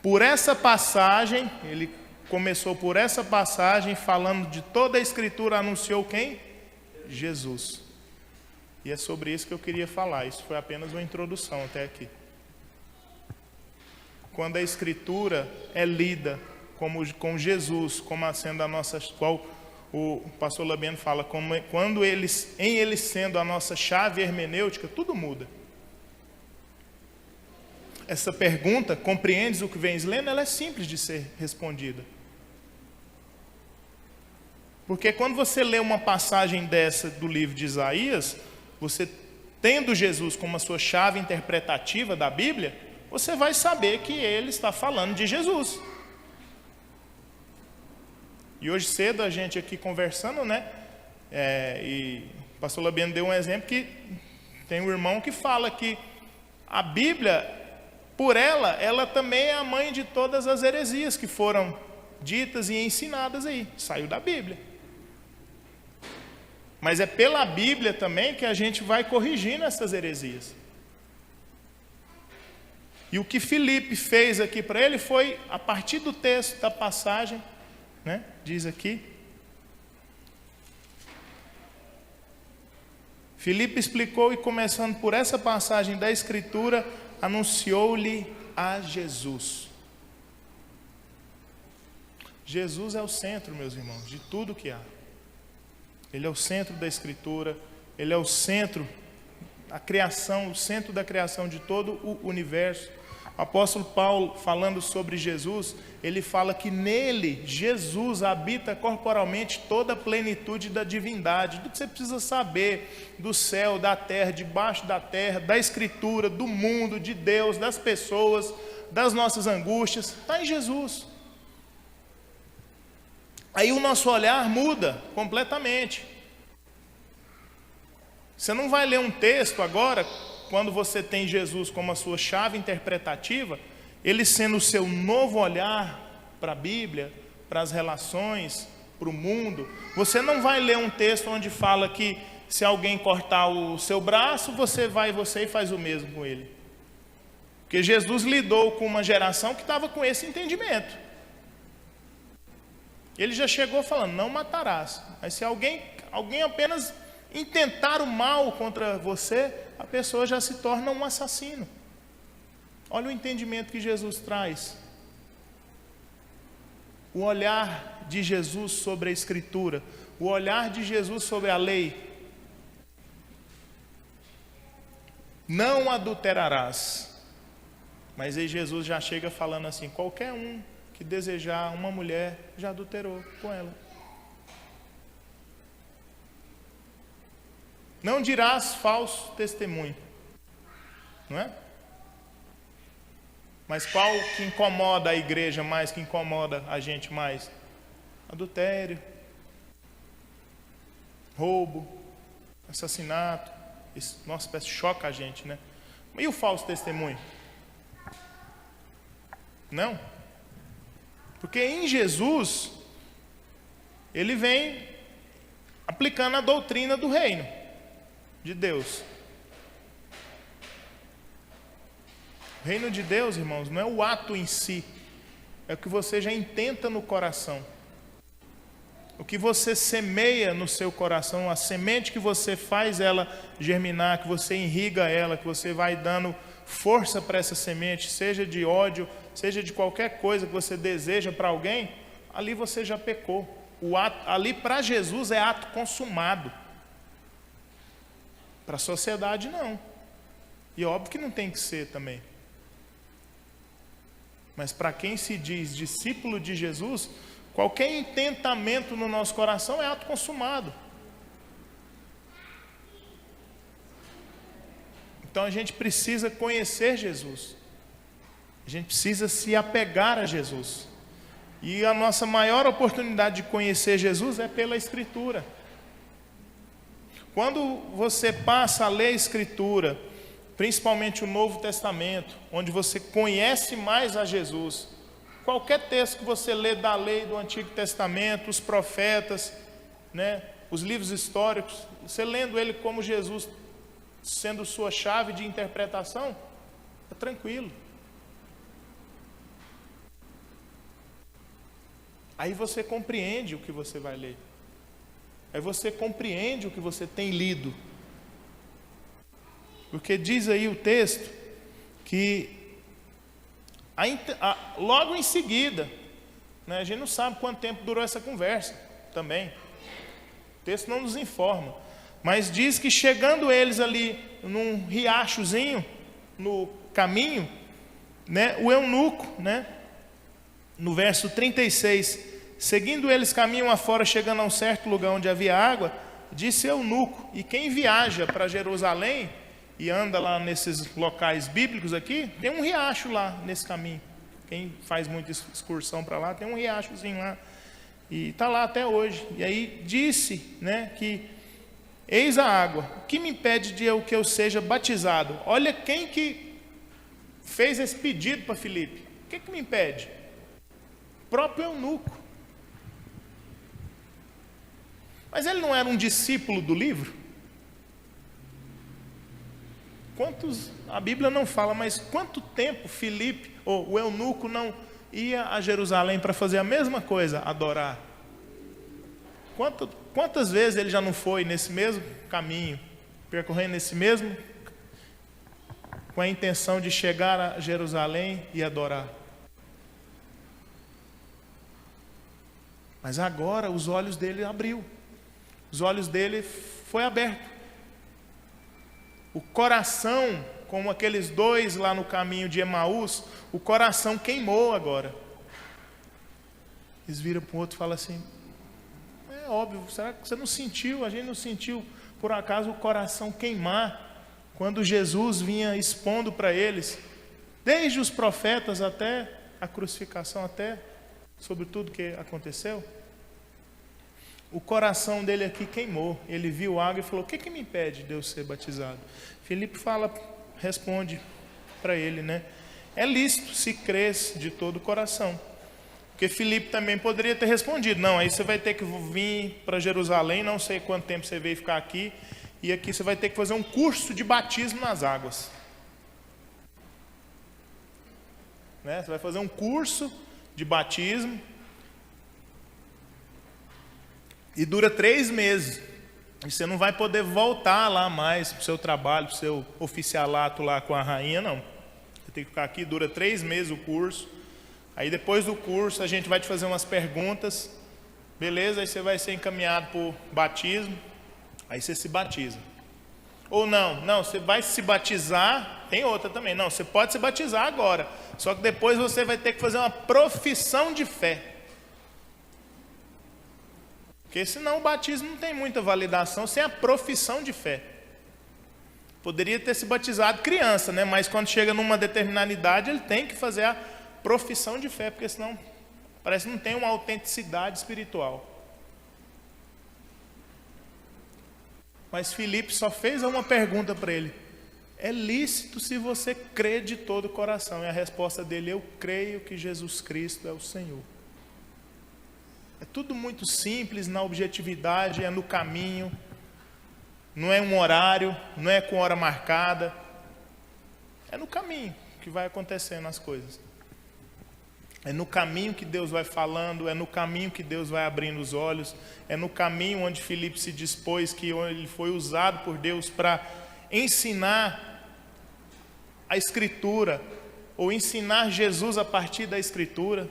Por essa passagem, ele começou por essa passagem, falando de toda a Escritura, anunciou quem? Jesus. E é sobre isso que eu queria falar, isso foi apenas uma introdução até aqui. Quando a Escritura é lida com Jesus, como sendo a nossa, qual o pastor Labiano fala, quando em ele sendo a nossa chave hermenêutica, tudo muda. Essa pergunta, compreendes o que vens lendo, ela é simples de ser respondida. Porque quando você lê uma passagem dessa do livro de Isaías, você tendo Jesus como a sua chave interpretativa da Bíblia, você vai saber que ele está falando de Jesus. E hoje cedo a gente aqui conversando, né? E o pastor Labiano deu um exemplo que tem um irmão que fala que a Bíblia, por ela também é a mãe de todas as heresias que foram ditas e ensinadas aí. Saiu da Bíblia. Mas é pela Bíblia também que a gente vai corrigindo essas heresias. E o que Filipe fez aqui para ele foi, a partir do texto da passagem, né, diz aqui, Filipe explicou e começando por essa passagem da Escritura, anunciou-lhe a Jesus. Jesus é o centro, meus irmãos, de tudo que há. Ele é o centro da Escritura, ele é o centro da criação, o centro da criação de todo o universo. O apóstolo Paulo, falando sobre Jesus, ele fala que nele, Jesus, habita corporalmente toda a plenitude da divindade. Tudo que você precisa saber do céu, da terra, debaixo da terra, da escritura, do mundo, de Deus, das pessoas, das nossas angústias, está em Jesus. Aí o nosso olhar muda completamente. Você não vai ler um texto agora, quando você tem Jesus como a sua chave interpretativa, ele sendo o seu novo olhar para a Bíblia, para as relações, para o mundo. Você não vai ler um texto onde fala que se alguém cortar o seu braço, você e faz o mesmo com ele. Porque Jesus lidou com uma geração que estava com esse entendimento. Ele já chegou falando, não matarás. Mas se alguém apenas intentar o mal contra você, a pessoa já se torna um assassino. Olha o entendimento que Jesus traz. O olhar de Jesus sobre a Escritura, o olhar de Jesus sobre a lei. Não adulterarás. Mas aí Jesus já chega falando assim, qualquer um que desejar uma mulher já adulterou com ela. Não dirás falso testemunho. Não é? Mas qual que incomoda a igreja mais, que incomoda a gente mais? Adultério, roubo, assassinato. Isso, nossa, parece que choca a gente, né? E o falso testemunho? Não. Porque em Jesus, ele vem aplicando a doutrina do reino de Deus. O reino de Deus, irmãos, não é o ato em si, é o que você já intenta no coração. O que você semeia no seu coração, a semente que você faz ela germinar, que você irriga ela, que você vai dando força para essa semente, seja de ódio, seja de qualquer coisa que você deseja para alguém, ali você já pecou. O ato, ali para Jesus é ato consumado. Para a sociedade não. E óbvio que não tem que ser também. Mas para quem se diz discípulo de Jesus, qualquer intentamento no nosso coração é ato consumado. Então a gente precisa conhecer Jesus. A gente precisa se apegar a Jesus. E a nossa maior oportunidade de conhecer Jesus é pela Escritura. Quando você passa a ler a Escritura, principalmente o Novo Testamento, onde você conhece mais a Jesus, qualquer texto que você lê da lei do Antigo Testamento, os profetas, né, os livros históricos, você lendo ele como Jesus sendo sua chave de interpretação, é tranquilo. Aí você compreende o que você vai ler. Aí você compreende o que você tem lido. Porque diz aí o texto que logo em seguida, né, a gente não sabe quanto tempo durou essa conversa também. O texto não nos informa. Mas diz que chegando eles ali num riachozinho, no caminho, né, o eunuco, né, no verso 36, seguindo eles caminham afora, chegando a um certo lugar onde havia água, disse eunuco, e quem viaja para Jerusalém e anda lá nesses locais bíblicos aqui, tem um riacho lá nesse caminho. Quem faz muita excursão para lá, tem um riachozinho lá, e está lá até hoje. E aí disse, né, que eis a água, o que me impede de que eu seja batizado? Olha quem que fez esse pedido para Filipe. O que me impede? O próprio eunuco. Mas ele não era um discípulo do livro? A Bíblia não fala, mas quanto tempo Filipe, ou o eunuco, não ia a Jerusalém para fazer a mesma coisa, adorar? Quantas vezes ele já não foi nesse mesmo caminho, percorrendo esse mesmo, com a intenção de chegar a Jerusalém e adorar? Mas agora os olhos dele abriu. Os olhos dele foi aberto. O coração como aqueles dois lá no caminho de Emaús, o coração queimou agora. Eles viram para o outro e falam assim, é óbvio, será que você não sentiu, a gente não sentiu por acaso o coração queimar, quando Jesus vinha expondo para eles, desde os profetas até a crucificação, até sobre tudo que aconteceu? O coração dele aqui queimou, ele viu água e falou, o que me impede de eu ser batizado? Filipe responde para ele, né? É lícito se crês de todo o coração. Porque Filipe também poderia ter respondido, não, aí você vai ter que vir para Jerusalém, não sei quanto tempo você veio ficar aqui, e aqui você vai ter que fazer um curso de batismo nas águas. Né? Você vai fazer um curso de batismo, e dura 3 meses. E você não vai poder voltar lá mais para o seu trabalho, para o seu oficialato lá com a rainha, não. Você tem que ficar aqui, dura 3 meses o curso. Aí depois do curso a gente vai te fazer umas perguntas, beleza? Aí você vai ser encaminhado para o batismo, aí você se batiza. Ou não, você vai se batizar, tem outra também, não, você pode se batizar agora, só que depois você vai ter que fazer uma profissão de fé. Porque senão o batismo não tem muita validação sem a profissão de fé. Poderia ter se batizado criança, né? Mas quando chega numa determinada idade, ele tem que fazer a profissão de fé, porque senão parece que não tem uma autenticidade espiritual. Mas Filipe só fez uma pergunta para ele. É lícito se você crê de todo o coração. E a resposta dele, eu creio que Jesus Cristo é o Senhor. É tudo muito simples na objetividade, é no caminho, não é um horário, não é com hora marcada. É no caminho que vai acontecendo as coisas. É no caminho que Deus vai falando, é no caminho que Deus vai abrindo os olhos, é no caminho onde Filipe se dispôs, que ele foi usado por Deus para ensinar a Escritura, ou ensinar Jesus a partir da Escritura.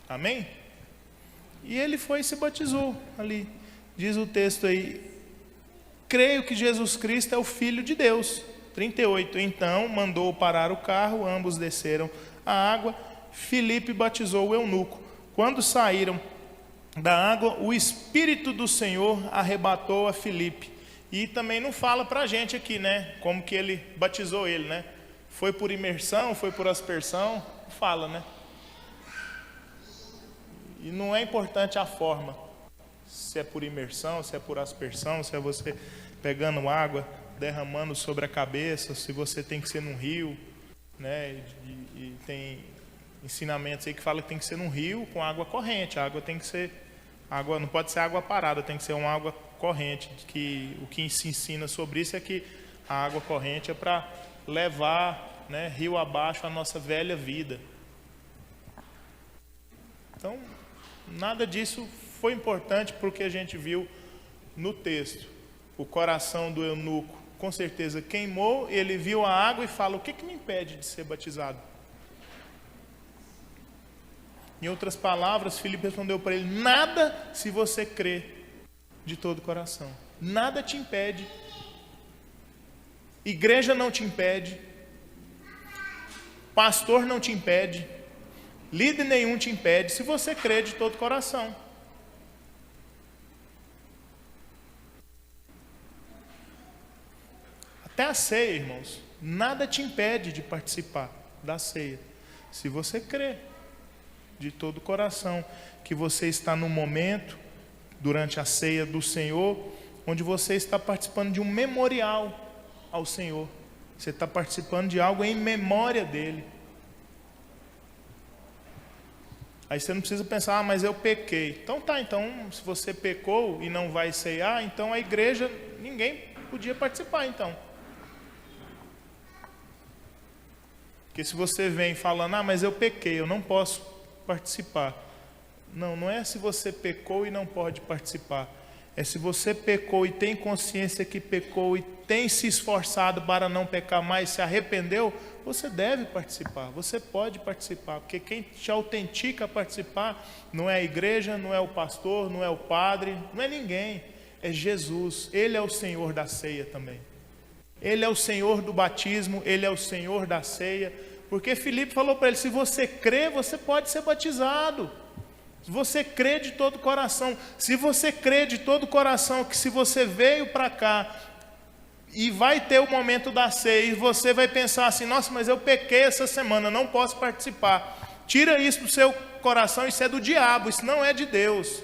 Amém? E ele foi e se batizou ali. Diz o texto aí, creio que Jesus Cristo é o Filho de Deus. 38, então mandou parar o carro, ambos desceram a água, Filipe batizou o eunuco. Quando saíram da água, o Espírito do Senhor arrebatou a Filipe. E também não fala para a gente aqui, né, como que ele batizou ele, né? Foi por imersão, foi por aspersão? Não fala, né? E não é importante a forma, se é por imersão, se é por aspersão, se é você pegando água, derramando sobre a cabeça, se você tem que ser num rio, né? E tem ensinamentos aí que falam que tem que ser num rio com água corrente. A água tem que ser, água, não pode ser água parada, tem que ser uma água corrente. Que o que se ensina sobre isso é que a água corrente é para levar, né, rio abaixo a nossa velha vida. Então, nada disso foi importante porque a gente viu no texto. O coração do eunuco com certeza queimou, ele viu a água e fala, o que me impede de ser batizado? Em outras palavras, Filipe respondeu para ele, nada se você crê de todo o coração. Nada te impede. Igreja não te impede. Pastor não te impede. Líder nenhum te impede se você crê de todo o coração. Até a ceia, irmãos, nada te impede de participar da ceia. Se você crê de todo o coração que você está no momento, durante a ceia do Senhor, onde você está participando de um memorial ao Senhor. Você está participando de algo em memória dEle. Aí você não precisa pensar, mas eu pequei. Então tá, se você pecou e não vai ceiar, então a igreja, ninguém podia participar então. Porque se você vem falando, mas eu pequei, eu não posso participar. Não é se você pecou e não pode participar. É se você pecou e tem consciência que pecou e tem se esforçado para não pecar mais, se arrependeu, você deve participar, você pode participar, porque quem te autentica a participar não é a igreja, não é o pastor, não é o padre, não é ninguém. é Jesus. Ele é o Senhor da ceia também. Ele é o Senhor do batismo, Ele é o Senhor da ceia. Porque Filipe falou para ele, se você crê, você pode ser batizado. Se você crê de todo o coração, se você crê de todo o coração que se você veio para cá e vai ter o momento da ceia e você vai pensar assim, nossa, mas eu pequei essa semana, não posso participar. Tira isso do seu coração, isso é do diabo, isso não é de Deus.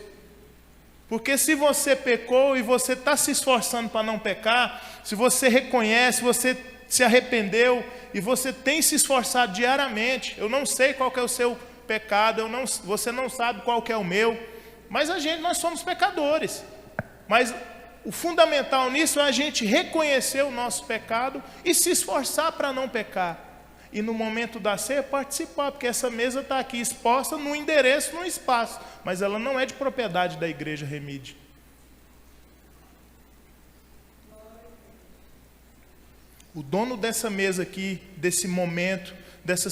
Porque se você pecou e você está se esforçando para não pecar, se você reconhece, você se arrependeu e você tem se esforçado diariamente, eu não sei qual que é o seu pecado, você não sabe qual que é o meu, mas nós somos pecadores. Mas o fundamental nisso é a gente reconhecer o nosso pecado e se esforçar para não pecar. E no momento da ceia participar, porque essa mesa está aqui exposta no endereço, no espaço, mas ela não é de propriedade da igreja Remídio. O dono dessa mesa aqui, desse momento, dessa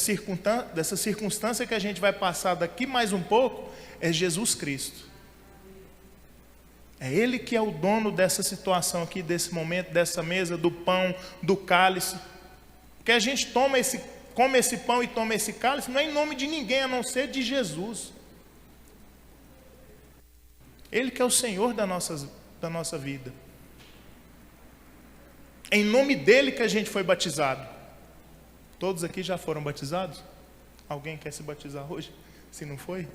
circunstância que a gente vai passar daqui mais um pouco, é Jesus Cristo. É Ele que é o dono dessa situação aqui, desse momento, dessa mesa, do pão, do cálice. Que a gente come esse pão e toma esse cálice, não é em nome de ninguém, a não ser de Jesus. Ele que é o Senhor da nossa vida. É em nome dEle que a gente foi batizado. Todos aqui já foram batizados? Alguém quer se batizar hoje? Se não foi?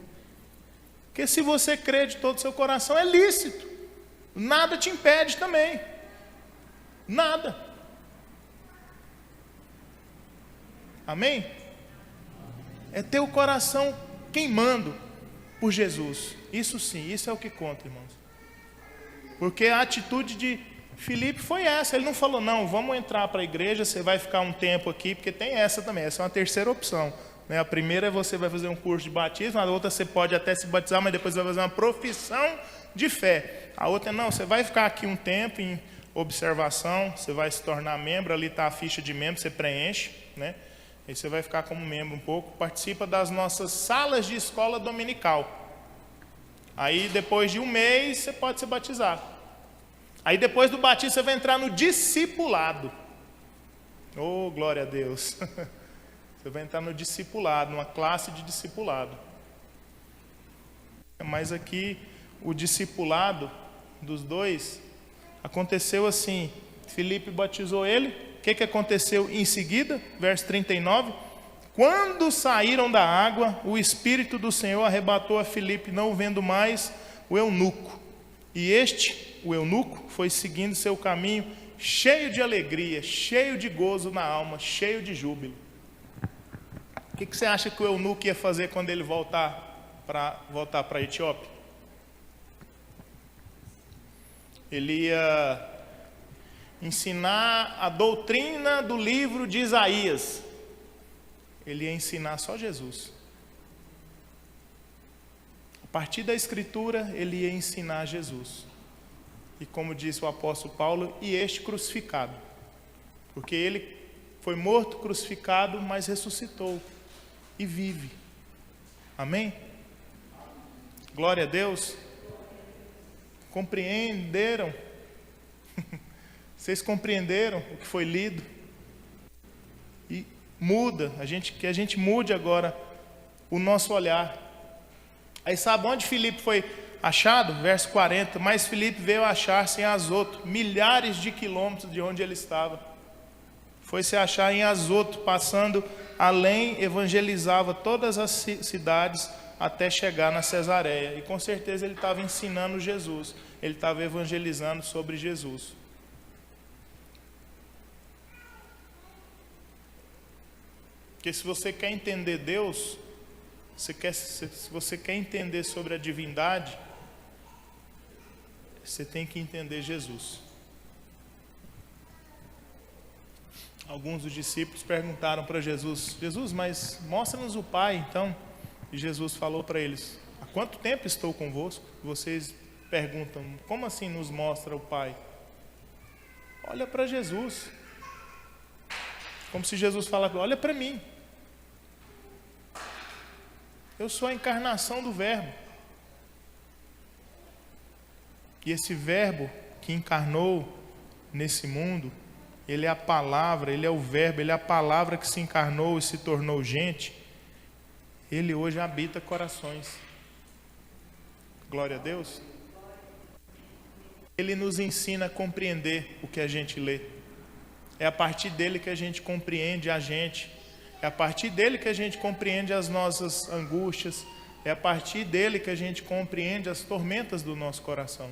Porque se você crê de todo o seu coração, é lícito. Nada te impede também. Nada. Amém? É ter o coração queimando por Jesus. Isso sim, isso é o que conta, irmãos. Porque a atitude de Filipe foi essa. Ele não falou, não, vamos entrar para a igreja, você vai ficar um tempo aqui, porque tem essa também, essa é uma terceira opção. A primeira é você vai fazer um curso de batismo, a outra você pode até se batizar, mas depois vai fazer uma profissão de fé. A outra não, você vai ficar aqui um tempo em observação, você vai se tornar membro, ali está a ficha de membro, você preenche, né? Aí você vai ficar como membro um pouco, participa das nossas salas de escola dominical. Aí depois de um mês você pode se batizar. Aí depois do batismo você vai entrar no discipulado. Oh, glória a Deus. Você vai entrar no discipulado, numa classe de discipulado. Mas aqui o discipulado dos dois aconteceu assim. Filipe batizou ele. O que aconteceu em seguida? Verso 39. Quando saíram da água, o Espírito do Senhor arrebatou a Filipe, não vendo mais o eunuco. E o eunuco, foi seguindo seu caminho, cheio de alegria, cheio de gozo na alma, cheio de júbilo. O que você acha que o eunuco ia fazer quando ele voltar para a Etiópia? Ele ia ensinar a doutrina do livro de Isaías. Ele ia ensinar só Jesus. A partir da Escritura, ele ia ensinar Jesus. E como disse o apóstolo Paulo, e este crucificado. Porque ele foi morto, crucificado, mas ressuscitou. E vive. Amém? Glória a Deus. Compreenderam? Vocês compreenderam o que foi lido? E muda, que a gente mude agora o nosso olhar. Aí sabe onde Filipe foi achado? Verso 40. Mas Filipe veio achar-se em Azoto, milhares de quilômetros de onde ele estava. Foi se achar em Azoto, passando além, evangelizava todas as cidades até chegar na Cesareia. E com certeza ele estava ensinando Jesus. Ele estava evangelizando sobre Jesus. Porque se você quer entender Deus, se você quer entender sobre a divindade, você tem que entender Jesus. Alguns dos discípulos perguntaram para Jesus, mas mostra-nos o Pai, então. E Jesus falou para eles, há quanto tempo estou convosco? Vocês perguntam, como assim nos mostra o Pai? Olha para Jesus. Como se Jesus falasse, olha para mim. Eu sou a encarnação do Verbo. E esse verbo que encarnou nesse mundo, ele é a palavra, ele é o verbo, ele é a palavra que se encarnou e se tornou gente. Ele hoje habita corações. Glória a Deus. Ele nos ensina a compreender o que a gente lê. É a partir dele que a gente compreende a gente. É a partir dele que a gente compreende as nossas angústias. É a partir dele que a gente compreende as tormentas do nosso coração.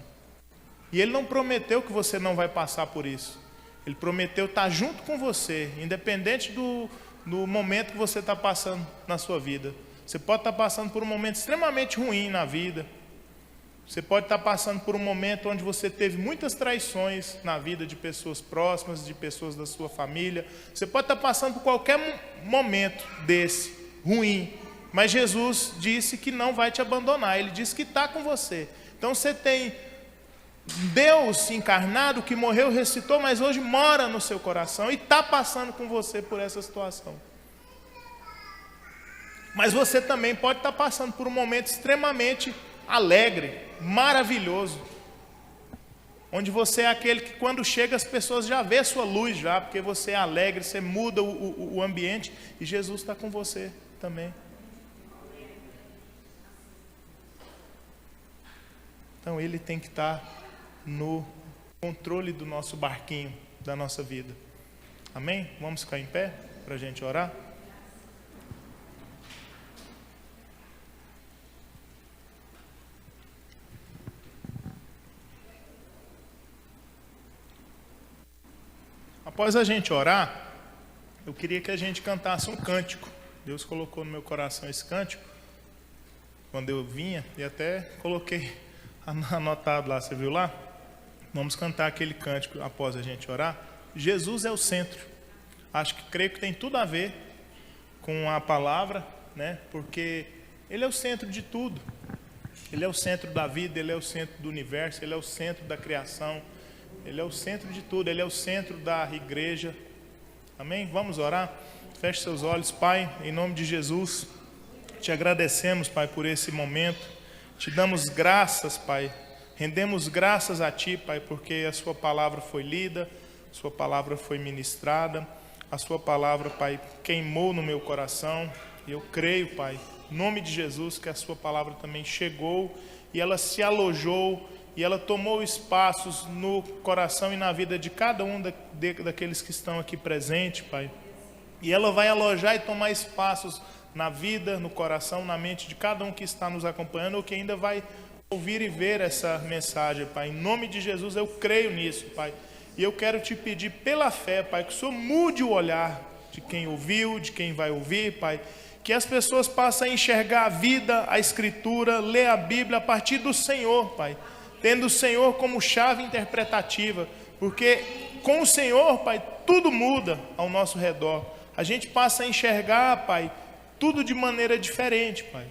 E ele não prometeu que você não vai passar por isso. Ele prometeu estar junto com você, independente do momento que você está passando na sua vida. Você pode estar passando por um momento extremamente ruim na vida. Você pode estar passando por um momento onde você teve muitas traições na vida de pessoas próximas, de pessoas da sua família. Você pode estar passando por qualquer momento desse, ruim. Mas Jesus disse que não vai te abandonar. Ele disse que está com você. Então você tem Deus encarnado que morreu, ressuscitou, mas hoje mora no seu coração e está passando com você por essa situação. Mas você também pode estar passando por um momento extremamente alegre, maravilhoso, onde você é aquele que quando chega as pessoas já vê a sua luz já, porque você é alegre, você muda o ambiente e Jesus está com você também. Então ele tem que estar no controle do nosso barquinho, da nossa vida. Amém? Vamos ficar em pé para a gente orar? Após a gente orar, eu queria que a gente cantasse um cântico. Deus colocou no meu coração esse cântico quando eu vinha e até coloquei anotado lá, você viu lá? Vamos cantar aquele cântico após a gente orar. Jesus é o centro. Creio que tem tudo a ver com a palavra, né? Porque ele é o centro de tudo. Ele é o centro da vida, ele é o centro do universo, ele é o centro da criação. Ele é o centro de tudo, ele é o centro da igreja. Amém? Vamos orar? Feche seus olhos, Pai, em nome de Jesus. Te agradecemos, Pai, por esse momento. Te damos graças, Pai. Rendemos graças a Ti, Pai, porque a Sua palavra foi lida, a Sua palavra foi ministrada, a Sua palavra, Pai, queimou no meu coração. E eu creio, Pai, em nome de Jesus, que a Sua palavra também chegou e ela se alojou e ela tomou espaços no coração e na vida de cada um daqueles que estão aqui presentes, Pai. E ela vai alojar e tomar espaços na vida, no coração, na mente de cada um que está nos acompanhando ou que ainda vai ouvir e ver essa mensagem, Pai. Em nome de Jesus, eu creio nisso, Pai. E eu quero te pedir pela fé, Pai, que o Senhor mude o olhar de quem ouviu, de quem vai ouvir, Pai. Que as pessoas passem a enxergar a vida, a Escritura, ler a Bíblia a partir do Senhor, Pai. Tendo o Senhor como chave interpretativa. Porque com o Senhor, Pai, tudo muda ao nosso redor. A gente passa a enxergar, Pai, tudo de maneira diferente, Pai.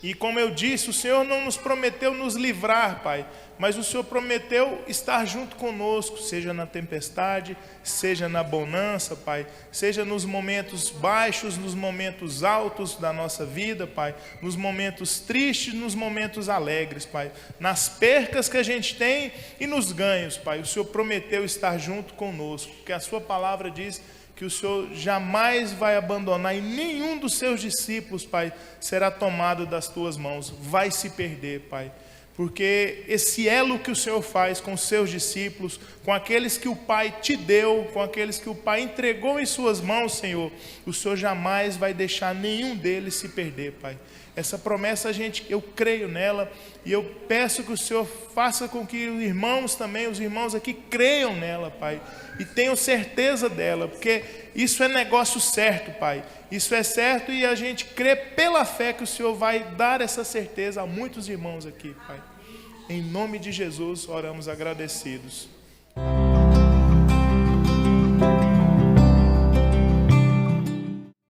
E como eu disse, o Senhor não nos prometeu nos livrar, Pai, mas o Senhor prometeu estar junto conosco, seja na tempestade, seja na bonança, Pai, seja nos momentos baixos, nos momentos altos da nossa vida, Pai, nos momentos tristes, nos momentos alegres, Pai, nas percas que a gente tem e nos ganhos, Pai. O Senhor prometeu estar junto conosco, porque a Sua palavra diz que o Senhor jamais vai abandonar e nenhum dos seus discípulos, Pai, será tomado das tuas mãos, vai se perder, Pai. Porque esse elo que o Senhor faz com os seus discípulos, com aqueles que o Pai te deu, com aqueles que o Pai entregou em suas mãos, Senhor, o Senhor jamais vai deixar nenhum deles se perder, Pai. Essa promessa, eu creio nela e eu peço que o Senhor faça com que os irmãos também, os irmãos aqui creiam nela, Pai, e tenham certeza dela, porque isso é negócio certo, Pai. Isso é certo e a gente crê pela fé que o Senhor vai dar essa certeza a muitos irmãos aqui, Pai. Em nome de Jesus, oramos agradecidos.